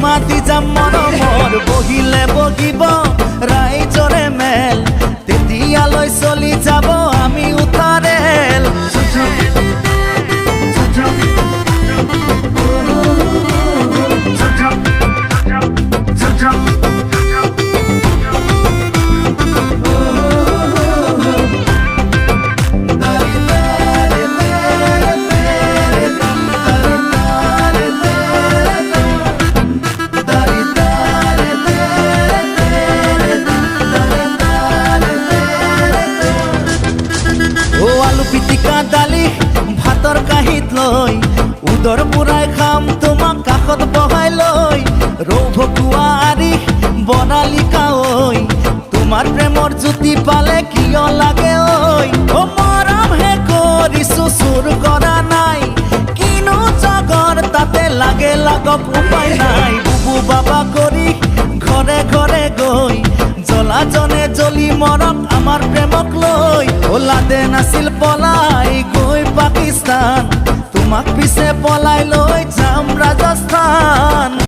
মাতি যাম মৰমৰ বহিলে বহিব ৰাইজৰে মেল তেতিয়ালৈ চলি যাব আমি উঠাৰেল পিটিকা দালি ভাতৰ কাঁহীত লৈ উদৰ বুঢ়াই খাম তোমাক কাষত বহাই লৈ ৰৌ ভকুৱা আৰি বনালিকা ঐ তোমাৰ প্ৰেমৰ জ্যোতি পালে কিয় লাগে ঐ অ মৰম হে কৰিছো চুৰ কৰা নাই কিনো জগৰ তাতে লাগে লাগক উপায় নাই বুবু বাবা কৰি ঘৰে ঘৰে গৈ জ্বলাজনে জ্বলি মৰক আমাৰ প্ৰেমক লৈ ওলাদে নাছিল পলাই গৈ পাকিস্তান তোমাক পিছে পলাই লৈ যাম ৰাজস্থান